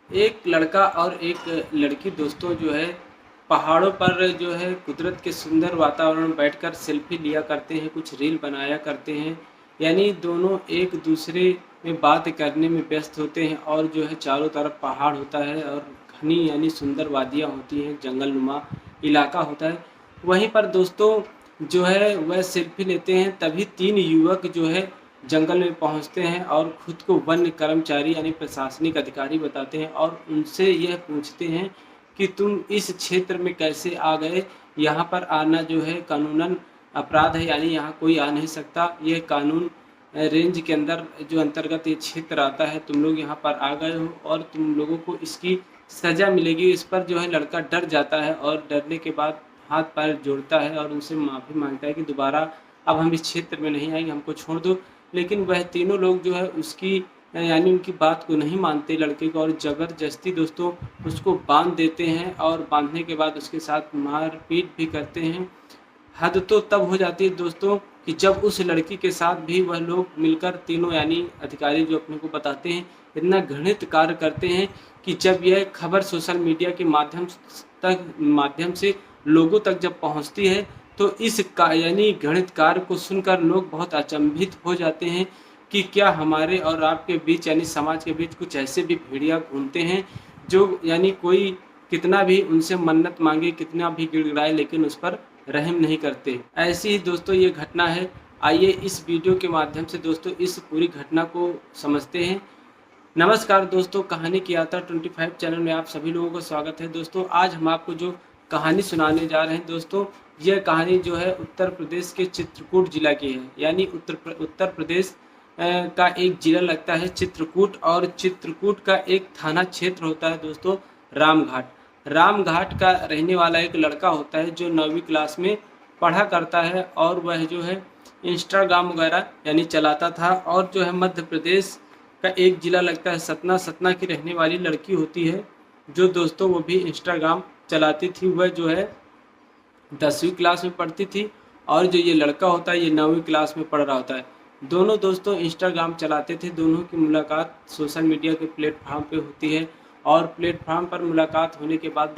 एक लड़का और एक लड़की दोस्तों जो है पहाड़ों पर जो है कुदरत के सुंदर वातावरण में बैठकर सेल्फी लिया करते हैं, कुछ रील बनाया करते हैं। यानी दोनों एक दूसरे में बात करने में व्यस्त होते हैं और जो है चारों तरफ पहाड़ होता है और घनी यानी सुंदर वादियाँ होती हैं, जंगलनुमा इलाका होता है। वहीं पर दोस्तों जो है वह सेल्फी लेते हैं, तभी 3 युवक जो है जंगल में पहुंचते हैं और खुद को वन कर्मचारी यानी प्रशासनिक अधिकारी बताते हैं और उनसे यह पूछते हैं कि तुम इस क्षेत्र में कैसे आ गए? यहाँ पर आना जो है कानूनन अपराध है, यानी यहाँ कोई आ नहीं सकता। ये कानून रेंज के अंदर जो अंतर्गत ये क्षेत्र आता है, तुम लोग यहाँ पर आ गए हो और तुम लोगों को इसकी सज़ा मिलेगी। इस पर जो है लड़का डर जाता है और डरने के बाद हाथ पैर जोड़ता है और उनसे माफ़ी माँगता है कि दोबारा अब हम इस क्षेत्र में नहीं आएँगे, हमको छोड़ दो। लेकिन वह तीनों लोग जो है उसकी यानी उनकी बात को नहीं मानते लड़के को और ज़बरदस्ती दोस्तों उसको बांध देते हैं और बांधने के बाद उसके साथ मारपीट भी करते हैं। हद तो तब हो जाती है दोस्तों कि जब उस लड़की के साथ भी वह लोग मिलकर तीनों यानी अधिकारी जो अपने को बताते हैं इतना घृणित कार्य करते हैं कि जब यह खबर सोशल मीडिया के माध्यम से लोगों तक जब पहुंचती है तो इस का यानी घृणित कार्य को सुनकर लोग बहुत अचंभित हो जाते हैं कि क्या हमारे और आपके बीच यानी समाज के बीच कुछ ऐसे भी भेड़िया घूमते हैं जो यानी कोई कितना भी उनसे मन्नत मांगे, कितना भी गिड़गिड़ाए, लेकिन उस पर रहम नहीं करते। ऐसी ही दोस्तों ये घटना है। आइए इस वीडियो के माध्यम से दोस्तों इस पूरी घटना को समझते हैं। नमस्कार दोस्तों, कहानी की यात्रा 25 चैनल में आप सभी लोगों का स्वागत है। दोस्तों आज हम आपको जो कहानी सुनाने जा रहे हैं दोस्तों, यह कहानी जो है उत्तर प्रदेश के चित्रकूट जिला की है। यानी उत्तर प्रदेश का एक जिला लगता है चित्रकूट और चित्रकूट का एक थाना क्षेत्र होता है दोस्तों रामघाट। रामघाट का रहने वाला एक लड़का होता है जो 9वीं क्लास में पढ़ा करता है और वह जो है इंस्टाग्राम वगैरह यानी चलाता था। और जो है मध्य प्रदेश का एक ज़िला लगता है सतना। सतना की रहने वाली लड़की होती है जो दोस्तों वो भी इंस्टाग्राम चलाती थी। वह जो है 10वीं क्लास में पढ़ती थी और जो ये लड़का होता है ये 9वीं क्लास में पढ़ रहा होता है। दोनों दोस्तों इंस्टाग्राम चलाते थे। दोनों की मुलाकात सोशल मीडिया के प्लेटफॉर्म पे होती है और प्लेटफॉर्म पर मुलाकात होने के बाद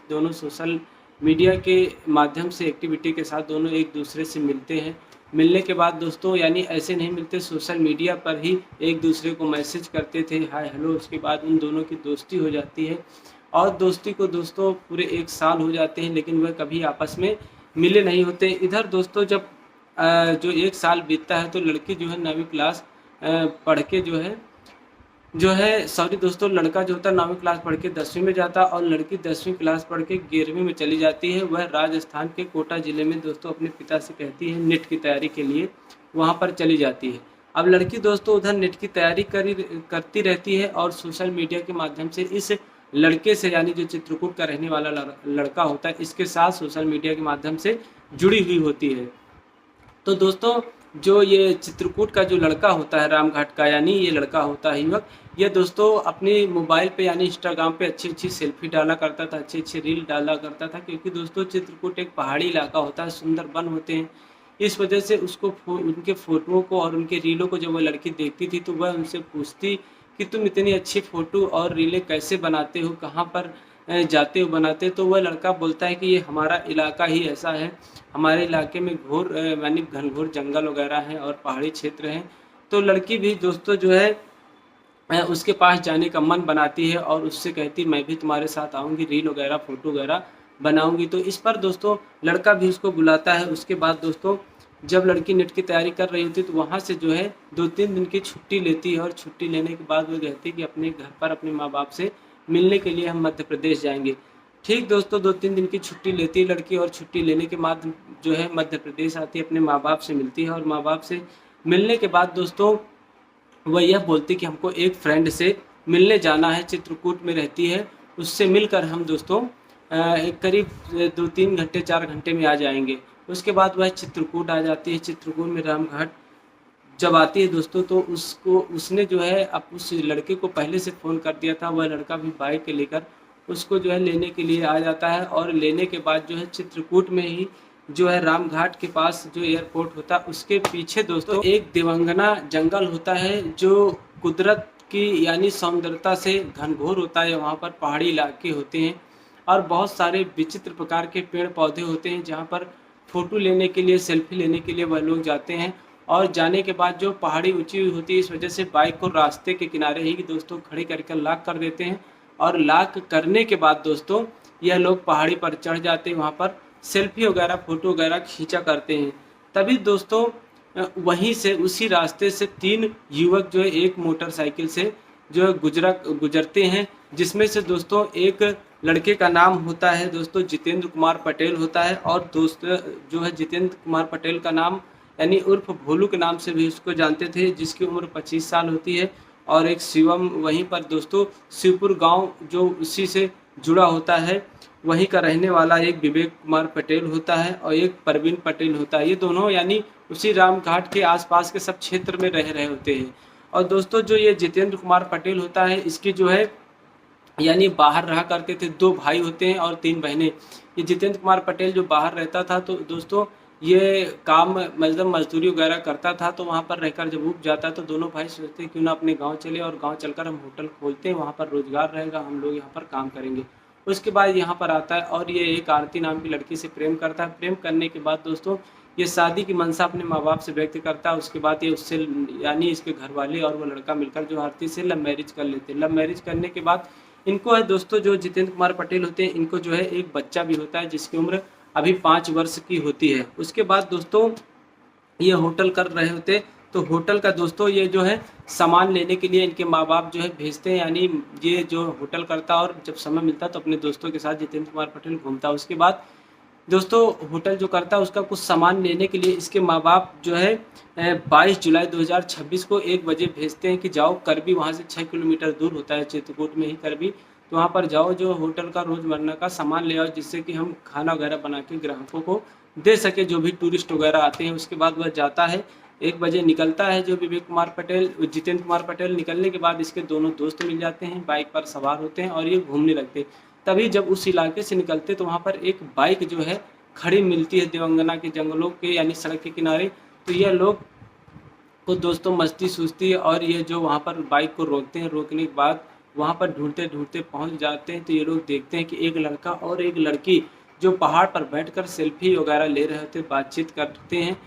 दोनों सोशल मीडिया के माध्यम से एक्टिविटी के साथ दोनों एक दूसरे से मिलते हैं। मिलने के बाद दोस्तों यानी ऐसे नहीं मिलते, सोशल मीडिया पर ही एक दूसरे को मैसेज करते थे, हाय हेलो। उसके बाद उन दोनों की दोस्ती हो जाती है और दोस्ती को दोस्तों पूरे 1 साल हो जाते हैं, लेकिन वह कभी आपस में मिले नहीं होते। इधर दोस्तों जब जो 1 साल बीतता है तो लड़की जो है 9वीं क्लास पढ़ के जो है सॉरी दोस्तों, लड़का जो होता है 9वीं क्लास पढ़ के 10वीं में जाता और लड़की 10वीं क्लास पढ़ के 11वीं में चली जाती है। वह राजस्थान के कोटा ज़िले में दोस्तों अपने पिता से कहती है नेट की तैयारी के लिए वहाँ पर चली जाती है। अब लड़की दोस्तों उधर नेट की तैयारी करती रहती है और सोशल मीडिया के माध्यम से इस लड़के से यानी जो चित्रकूट का रहने वाला लड़का होता है इसके साथ सोशल मीडिया के माध्यम से जुड़ी हुई होती है। तो दोस्तों जो ये चित्रकूट का जो लड़का होता है रामघाट का यानी ये लड़का होता है युवक, ये दोस्तों अपने मोबाइल पे यानी इंस्टाग्राम पे अच्छी सेल्फी डाला करता था, अच्छे रील डाला करता था, क्योंकि दोस्तों चित्रकूट एक पहाड़ी इलाका होता है, सुंदर वन होते हैं। इस वजह से उसको उनके फ़ोटोओं को और उनके रीलों को जब वह लड़की देखती थी तो वह उनसे पूछती कि तुम इतनी अच्छी फ़ोटो और रीलें कैसे बनाते हो, कहाँ पर जाते हो बनाते। तो वह लड़का बोलता है कि ये हमारा इलाका ही ऐसा है, हमारे इलाके में घोर यानी घनघोर जंगल वगैरह हैं और पहाड़ी क्षेत्र हैं। तो लड़की भी दोस्तों जो है उसके पास जाने का मन बनाती है और उससे कहती मैं भी तुम्हारे साथ आऊँगी, रील वगैरह फ़ोटो वगैरह बनाऊँगी। तो इस पर दोस्तों लड़का भी उसको बुलाता है। उसके बाद दोस्तों जब लड़की नेट की तैयारी कर रही होती है तो वहाँ से जो है 2-3 दिन की छुट्टी लेती है और छुट्टी लेने के बाद वो कहती है कि अपने घर पर अपने माँ बाप से मिलने के लिए हम मध्य प्रदेश जाएंगे। ठीक दोस्तों 2-3 दिन की छुट्टी लेती है लड़की और छुट्टी लेने के बाद जो है मध्य प्रदेश आती है, अपने माँ बाप से मिलती है और माँ बाप से मिलने के बाद दोस्तों वह यह बोलती कि हमको एक फ्रेंड से मिलने जाना है, चित्रकूट में रहती है, उससे मिलकर हम दोस्तों एक करीब 2-3 घंटे 4 घंटे में आ जाएंगे। उसके बाद वह चित्रकूट आ जाती है। चित्रकूट में रामघाट जब आती है दोस्तों तो उसने जो है अब उस लड़के को पहले से फ़ोन कर दिया था। वह लड़का भी बाइक लेकर उसको जो है लेने के लिए आ जाता है और लेने के बाद जो है चित्रकूट में ही जो है रामघाट के पास जो एयरपोर्ट होता है उसके पीछे दोस्तों एक देवंगना जंगल होता है जो कुदरत की यानी सौंदर्यता से घनघोर होता है। वहाँ पर पहाड़ी इलाके होते हैं और बहुत सारे विचित्र प्रकार के पेड़-पौधे होते हैं, जहाँ पर फ़ोटो लेने के लिए, सेल्फ़ी लेने के लिए वह लोग जाते हैं। और जाने के बाद जो पहाड़ी ऊँची होती है, इस वजह से बाइक को रास्ते के किनारे ही दोस्तों खड़ी करके लॉक कर देते हैं और लॉक करने के बाद दोस्तों यह लोग पहाड़ी पर चढ़ जाते हैं, वहाँ पर सेल्फ़ी वगैरह, फ़ोटो वगैरह खींचा करते हैं। तभी दोस्तों वहीं से उसी रास्ते से 3 युवक जो है एक मोटरसाइकिल से जो है गुज़रते हैं, जिसमें से दोस्तों एक लड़के का नाम होता है दोस्तों जितेंद्र कुमार पटेल होता है और दोस्त जो है जितेंद्र कुमार पटेल का नाम यानी उर्फ भोलू के नाम से भी उसको जानते थे, जिसकी उम्र 25 साल होती है। और एक शिवम वहीं पर दोस्तों शिवपुर गाँव जो उसी से जुड़ा होता है, वहीं का रहने वाला एक विवेक कुमार पटेल होता है और एक प्रवीण पटेल होता है। ये दोनों यानी उसी रामघाट के आसपास के सब क्षेत्र में रह रहे होते हैं। और दोस्तों जो ये जितेंद्र कुमार पटेल होता है, इसकी जो है यानी बाहर रहा करते थे। 2 भाई होते हैं और 3 बहनें। ये जितेंद्र कुमार पटेल जो बाहर रहता था तो दोस्तों ये काम मतलब मज़दूरी वगैरह करता था, तो वहाँ पर रहकर जब ऊब जाता तो दोनों भाई सोचते क्यों ना अपने गाँव चले और गाँव चलकर हम होटल खोलते हैं, वहाँ पर रोज़गार रहेगा, हम लोग यहाँ पर काम करेंगे। उसके बाद यहाँ पर आता है और ये एक आरती नाम की लड़की से प्रेम करता है। प्रेम करने के बाद दोस्तों ये शादी की मंशा अपने माँ-बाप से व्यक्त करता है। उसके बाद ये उससे यानी इसके घरवाले और वो लड़का मिलकर जो आरती से लव मैरिज कर लेते हैं। लव मैरिज करने के बाद इनको है दोस्तों जो जितेंद्र कुमार पटेल होते हैं, इनको जो है एक बच्चा भी होता है जिसकी उम्र अभी 5 वर्ष की होती है। उसके बाद दोस्तों ये होटल कर रहे होते, तो होटल का दोस्तों ये जो है सामान लेने के लिए इनके माँ-बाप जो है भेजते हैं, यानी ये जो होटल करता और जब समय मिलता तो अपने दोस्तों के साथ जितेंद्र कुमार पटेल घूमता। उसके बाद दोस्तों होटल जो करता है उसका कुछ सामान लेने के लिए इसके माँ-बाप जो है 22 जुलाई 2026 को 1 बजे भेजते हैं कि जाओ करबी, वहाँ से 6 किलोमीटर दूर होता है चित्रकूट में ही करबी, तो वहाँ पर जाओ जो होटल का रोज़मर्रा का सामान ले आओ, जिससे कि हम खाना वगैरह बना के ग्राहकों को दे सके जो भी टूरिस्ट वगैरह आते हैं। उसके बाद वह जाता है, 1 बजे निकलता है जो विवेक कुमार पटेल जितेंद्र कुमार पटेल। निकलने के बाद इसके दोनों दोस्त मिल जाते हैं, बाइक पर सवार होते हैं और ये घूमने लगते हैं। तभी जब उस इलाके से निकलते तो वहाँ पर एक बाइक जो है खड़ी मिलती है देवंगना के जंगलों के यानी सड़क के किनारे। तो ये लोग को दोस्तों मस्ती सूझती है और ये जो वहाँ पर बाइक को रोकते हैं। रोकने के बाद वहाँ पर ढूँढते-ढूँढते पहुँच जाते हैं, तो ये लोग देखते हैं कि एक लड़का और एक लड़की जो पहाड़ पर बैठकर सेल्फी वगैरह ले रहे होते, बातचीत करते हैं।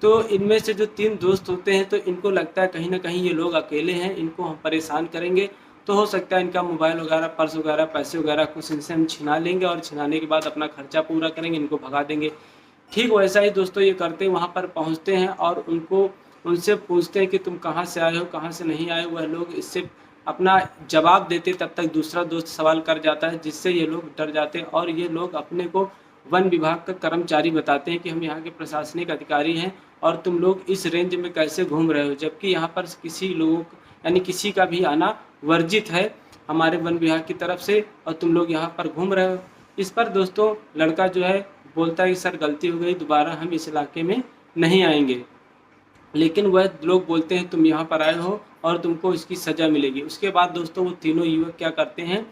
तो इनमें से जो 3 दोस्त होते हैं तो इनको लगता है कहीं न कहीं ये लोग अकेले हैं, इनको हम परेशान करेंगे तो हो सकता है इनका मोबाइल वगैरह, पर्स वगैरह, पैसे वगैरह कुछ इनसे हम छिना लेंगे और छिनाने के बाद अपना खर्चा पूरा करेंगे, इनको भगा देंगे। ठीक वैसा ही दोस्तों ये करते हैं, वहाँ पर पहुँचते हैं और उनसे पूछते हैं कि तुम कहाँ से आए हो, कहाँ से नहीं आए हो। वह लोग इससे अपना जवाब देते तब तक दूसरा दोस्त सवाल कर जाता है, जिससे ये लोग डर जाते हैं और ये लोग अपने को वन विभाग का कर्मचारी बताते हैं कि हम यहाँ के प्रशासनिक अधिकारी हैं और तुम लोग इस रेंज में कैसे घूम रहे हो, जबकि यहाँ पर किसी लोगों यानी किसी का भी आना वर्जित है हमारे वन विभाग की तरफ से और तुम लोग यहाँ पर घूम रहे हो। इस पर दोस्तों लड़का जो है बोलता है कि सर गलती हो गई, दोबारा हम इस इलाके में नहीं आएँगे। लेकिन वह लोग बोलते हैं तुम यहाँ पर आए हो और तुमको इसकी सज़ा मिलेगी। उसके बाद दोस्तों वो तीनों युवक क्या करते हैं,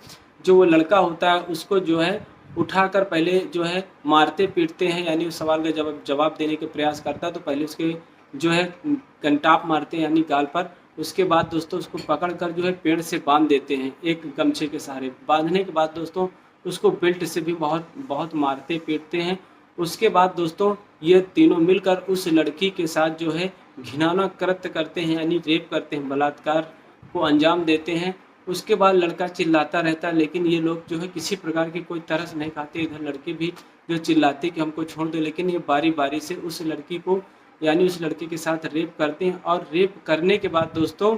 जो वो लड़का होता है उसको जो है उठाकर पहले जो है मारते-पीटते हैं, यानी उस सवाल का जवाब देने के प्रयास करता है तो पहले उसके जो है कंटाप मारते हैं यानी गाल पर। उसके बाद दोस्तों उसको पकड़कर जो है पेड़ से बाँध देते हैं एक गमछे के सहारे। बाँधने के बाद दोस्तों उसको बेल्ट से भी बहुत मारते-पीटते हैं। उसके बाद दोस्तों ये तीनों मिलकर उस लड़की के साथ जो है घिनौना कृत्य करते हैं, यानी रेप करते हैं, बलात्कार को अंजाम देते हैं। उसके बाद लड़का चिल्लाता रहता है, लेकिन ये लोग जो है किसी प्रकार की कोई तरस नहीं खाते। इधर लड़के भी जो चिल्लाते कि हमको छोड़ दो, लेकिन ये बारी-बारी से उस लड़की को यानी उस लड़के के साथ रेप करते हैं। और रेप करने के बाद दोस्तों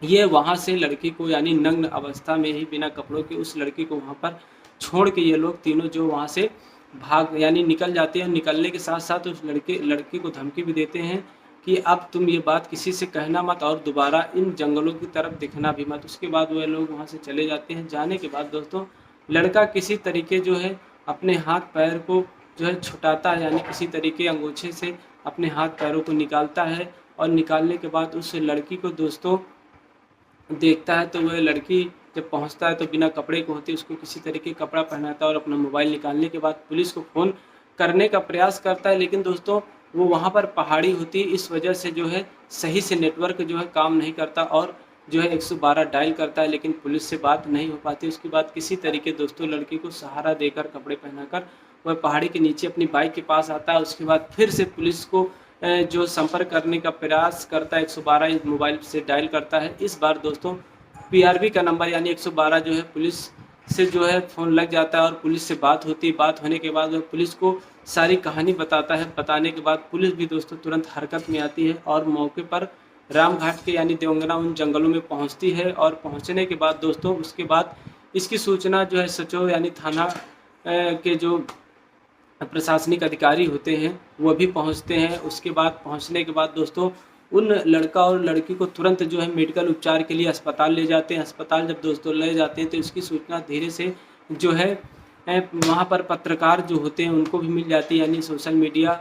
ये वहाँ से लड़की को यानी नग्न अवस्था में ही बिना कपड़ों के उस लड़की को वहाँ पर छोड़ के ये लोग तीनों जो वहाँ से भाग यानी निकल जाते हैं। निकलने के साथ-साथ उस लड़की को धमकी भी देते हैं कि अब तुम ये बात किसी से कहना मत और दोबारा इन जंगलों की तरफ दिखना भी मत। उसके बाद वह लोग वहाँ से चले जाते हैं। जाने के बाद दोस्तों लड़का किसी तरीके जो है अपने हाथ-पैर को जो है छुटाता है, यानी किसी तरीके अंगूछे से अपने हाथ-पैरों को निकालता है और निकालने के बाद उस लड़की को दोस्तों देखता है तो वह लड़की जब पहुंचता है तो बिना कपड़े को होती है, उसको किसी तरीके कपड़ा पहनाता है और अपना मोबाइल निकालने के बाद पुलिस को फ़ोन करने का प्रयास करता है। लेकिन दोस्तों वो वहाँ पर पहाड़ी होती है, इस वजह से जो है सही से नेटवर्क जो है काम नहीं करता और जो है 112 डायल करता है, लेकिन पुलिस से बात नहीं हो पाती। उसके बाद किसी तरीके दोस्तों लड़की को सहारा देकर, कपड़े पहनाकर वह पहाड़ी के नीचे अपनी बाइक के पास आता है। उसके बाद फिर से पुलिस को जो संपर्क करने का प्रयास करता है, 112 मोबाइल से डायल करता है। इस बार दोस्तों पीआरबी का नंबर यानी 112 जो है पुलिस से जो है फ़ोन लग जाता है और पुलिस से बात होती है। बात होने के बाद वह पुलिस को सारी कहानी बताता है। बताने के बाद पुलिस भी दोस्तों तुरंत हरकत में आती है और मौके पर रामघाट के यानी देवंगना उन जंगलों में पहुंचती है। और पहुंचने के बाद दोस्तों उसके बाद इसकी सूचना जो है सचो यानी थाना के जो प्रशासनिक अधिकारी होते हैं वो भी पहुंचते हैं। उसके बाद पहुंचने के बाद दोस्तों उन लड़का और लड़की को तुरंत जो है मेडिकल उपचार के लिए अस्पताल ले जाते हैं। अस्पताल जब दोस्तों ले जाते हैं तो इसकी सूचना धीरे से जो है वहाँ पर पत्रकार जो होते हैं उनको भी मिल जाती है, यानी सोशल मीडिया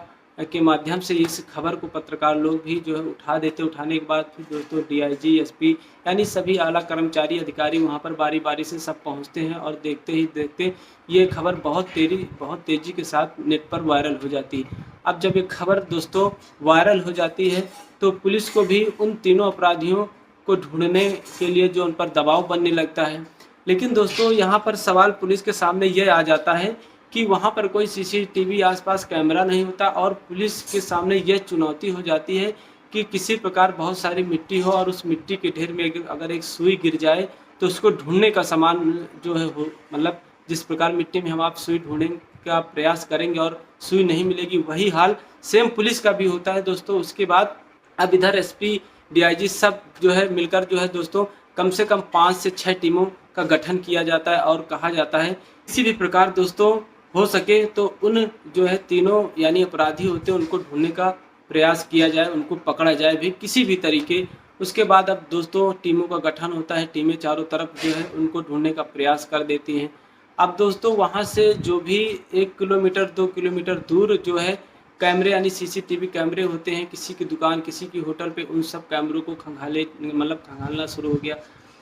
के माध्यम से इस खबर को पत्रकार लोग भी जो है उठा देते। उठाने के बाद फिर दोस्तों डीआईजी, एसपी यानी सभी आला कर्मचारी अधिकारी वहाँ पर बारी बारी से सब पहुँचते हैं और देखते ही देखते ये खबर बहुत तेज़ी के साथ नेट पर वायरल हो जाती है। अब जब ये खबर दोस्तों वायरल हो जाती है तो पुलिस को भी उन तीनों अपराधियों को ढूंढने के लिए जो उन पर दबाव बनने लगता है। लेकिन दोस्तों यहाँ पर सवाल पुलिस के सामने ये आ जाता है कि वहाँ पर कोई सीसीटीवी आसपास कैमरा नहीं होता और पुलिस के सामने यह चुनौती हो जाती है कि किसी प्रकार बहुत सारी मिट्टी हो और उस मिट्टी के ढेर में अगर एक सुई गिर जाए तो उसको ढूंढने का सामान जो है हो, मतलब जिस प्रकार मिट्टी में हम आप सुई ढूंढने का प्रयास करेंगे और सुई नहीं मिलेगी, वही हाल सेम पुलिस का भी होता है दोस्तों। उसके बाद अब इधर एसपी, डीआईजी सब जो है मिलकर जो है दोस्तों कम से कम 5 से 6 टीमों का गठन किया जाता है और कहा जाता है किसी भी प्रकार दोस्तों हो सके तो उन जो है तीनों यानी अपराधी होते हैं उनको ढूंढने का प्रयास किया जाए, उनको पकड़ा जाए भी किसी भी तरीके। उसके बाद अब दोस्तों टीमों का गठन होता है, टीमें चारों तरफ जो है उनको ढूंढने का प्रयास कर देती हैं। अब दोस्तों वहाँ से जो भी 1 किलोमीटर 2 किलोमीटर दूर जो है कैमरे यानी सीसीटीवी कैमरे होते हैं, किसी की दुकान, किसी की होटल पे, उन सब कैमरों को खंगालना शुरू हो गया।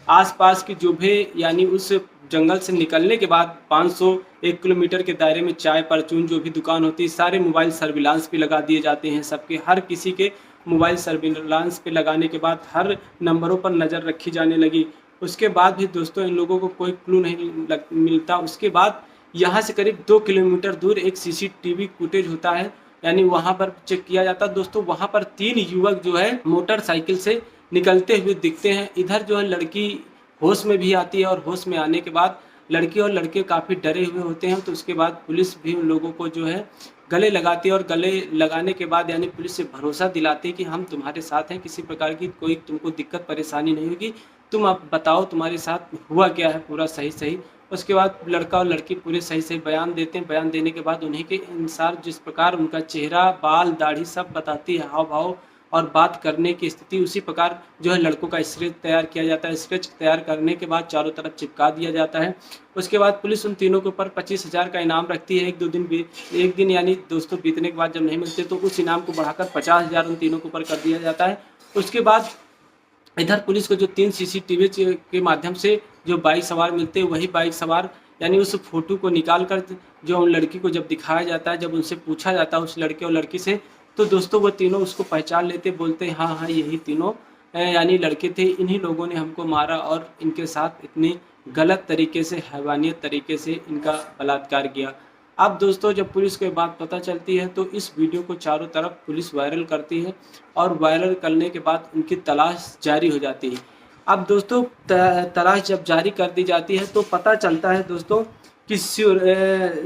आसपास की जो भी यानी उस जंगल से निकलने के बाद 501 किलोमीटर के दायरे में चाय परचून जो भी दुकान होती है, सारे मोबाइल सर्विलांस पे लगा दिए जाते हैं। सबके हर किसी के मोबाइल सर्विलांस पे लगाने के बाद हर नंबरों पर नज़र रखी जाने लगी। उसके बाद भी दोस्तों इन लोगों को कोई क्लू नहीं मिलता। उसके बाद यहाँ से करीब 2 किलोमीटर दूर एक सीसीटीवी फुटेज होता है, यानी वहाँ पर चेक किया जाता है दोस्तों। वहाँ पर 3 युवक जो है मोटरसाइकिल से निकलते हुए दिखते हैं। इधर जो है लड़की होश में भी आती है और होश में आने के बाद लड़की और लड़के काफ़ी डरे हुए होते हैं। तो उसके बाद पुलिस भी उन लोगों को जो है गले लगाती है और गले लगाने के बाद यानी पुलिस से भरोसा दिलाती है कि हम तुम्हारे साथ हैं, किसी प्रकार की कोई तुमको दिक्कत परेशानी नहीं होगी, तुम अब बताओ तुम्हारे साथ हुआ क्या है पूरा सही। उसके बाद लड़का और लड़की पूरे सही बयान देते हैं। बयान देने के बाद उन्हीं के अनुसार जिस प्रकार उनका चेहरा, बाल, दाढ़ी सब बताती है, हाव भाव और बात करने की स्थिति, उसी प्रकार जो है लड़कों का स्केच तैयार किया जाता है। स्केच तैयार करने के बाद चारों तरफ चिपका दिया जाता है। उसके बाद पुलिस उन तीनों के ऊपर 25,000 का इनाम रखती है। एक दिन यानी दोस्तों बीतने के बाद जब नहीं मिलते तो उस इनाम को बढ़ाकर 50,000 उन तीनों के ऊपर कर दिया जाता है। उसके बाद इधर पुलिस को जो 3 सीसीटीवी के माध्यम से जो बाइक सवार मिलते हैं, वही बाइक सवार यानी उस फोटो को निकाल कर जो उन लड़की को जब दिखाया जाता है, जब उनसे पूछा जाता है उस लड़के और लड़की से, तो दोस्तों वो तीनों उसको पहचान लेते, बोलते हैं हाँ यही तीनों यानी लड़के थे, इन्हीं लोगों ने हमको मारा और इनके साथ इतनी गलत तरीके से, हैवानियत तरीके से इनका बलात्कार किया। अब दोस्तों जब पुलिस को ये बात पता चलती है तो इस वीडियो को चारों तरफ पुलिस वायरल करती है और वायरल करने के बाद उनकी तलाश जारी हो जाती है। अब दोस्तों तलाश जब जारी कर दी जाती है तो पता चलता है दोस्तों कि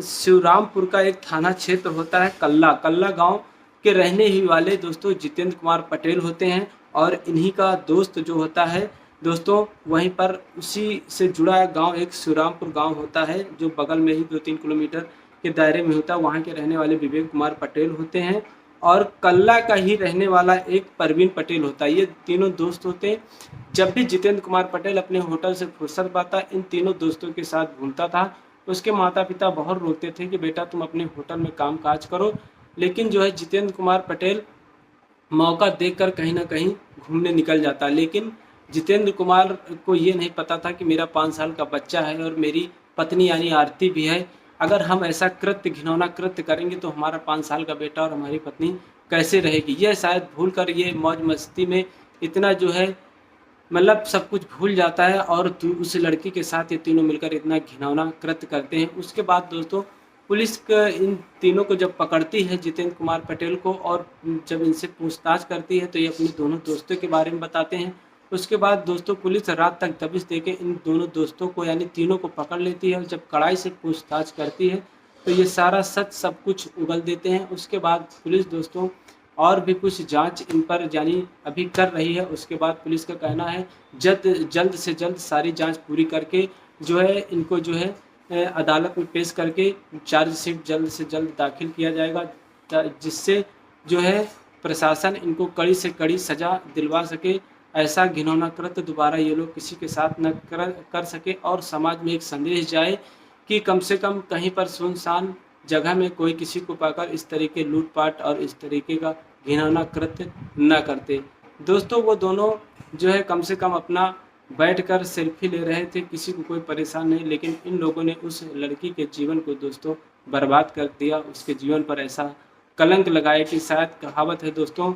शिवरामपुर का एक थाना क्षेत्र होता है कल्ला गांव के रहने ही वाले दोस्तों जितेंद्र कुमार पटेल होते हैं और इन्हीं का दोस्त जो होता है दोस्तों वहीं पर उसी से जुड़ा गांव एक शिवरामपुर गांव होता है जो बगल में ही 2-3 किलोमीटर के दायरे में होता है। वहाँ के रहने वाले विवेक कुमार पटेल होते हैं और कल्ला का ही रहने वाला एक परवीन पटेल होता है। ये तीनों दोस्त होते हैं। जब भी जितेंद्र कुमार पटेल अपने होटल से फुर्सत पाता इन तीनों दोस्तों के साथ घूमता था। उसके माता पिता बहुत रोकते थे कि बेटा तुम अपने होटल में काम काज करो, लेकिन जो है जितेंद्र कुमार पटेल मौका देखकर कहीं ना कहीं घूमने निकल जाता। लेकिन जितेंद्र कुमार को ये नहीं पता था कि मेरा 5 साल का बच्चा है और मेरी पत्नी यानी आरती भी है। अगर हम ऐसा घिनौना कृत्य करेंगे तो हमारा 5 साल का बेटा और हमारी पत्नी कैसे रहेगी। यह शायद भूल कर ये मौज मस्ती में इतना जो है मतलब सब कुछ भूल जाता है और उस लड़की के साथ ये तीनों मिलकर इतना घिनौना कृत्य करते हैं। उसके बाद दोस्तों पुलिस इन तीनों को जब पकड़ती है, जितेंद्र कुमार पटेल को, और जब इनसे पूछताछ करती है तो ये अपने दोनों दोस्तों के बारे में बताते हैं। उसके बाद दोस्तों पुलिस रात तक दबिश देके इन दोनों दोस्तों को यानी तीनों को पकड़ लेती है और जब कड़ाई से पूछताछ करती है तो ये सारा सच सब कुछ उगल देते हैं। उसके बाद पुलिस दोस्तों और भी कुछ जांच इन पर यानी अभी कर रही है। उसके बाद पुलिस का कहना है जल्द से जल्द सारी जांच पूरी करके जो है इनको जो है अदालत में पेश करके चार्जशीट जल्द से जल्द दाखिल किया जाएगा, जिससे जो है प्रशासन इनको कड़ी से कड़ी सज़ा दिलवा सके। ऐसा घिनौना कृत्य दोबारा ये लोग किसी के साथ न कर सके और समाज में एक संदेश जाए कि कम से कम कहीं पर सुनसान जगह में कोई किसी को पाकर इस तरीके लूटपाट और इस तरीके का घिनौना कृत्य न करते। दोस्तों वो दोनों जो है कम से कम अपना बैठकर सेल्फी ले रहे थे, किसी को कोई परेशान नहीं, लेकिन इन लोगों ने उस लड़की के जीवन को दोस्तों बर्बाद कर दिया। उसके जीवन पर ऐसा कलंक लगाया कि शायद कहावत है दोस्तों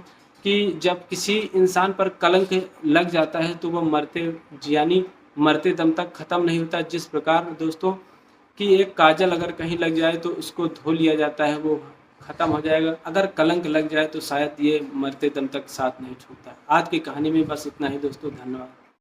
कि जब किसी इंसान पर कलंक लग जाता है तो वो मरते दम तक ख़त्म नहीं होता। जिस प्रकार दोस्तों कि एक काजल अगर कहीं लग जाए तो उसको धो लिया जाता है, वो ख़त्म हो जाएगा। अगर कलंक लग जाए तो शायद ये मरते दम तक साथ नहीं छोड़ता। आज की कहानी में बस इतना ही दोस्तों, धन्यवाद।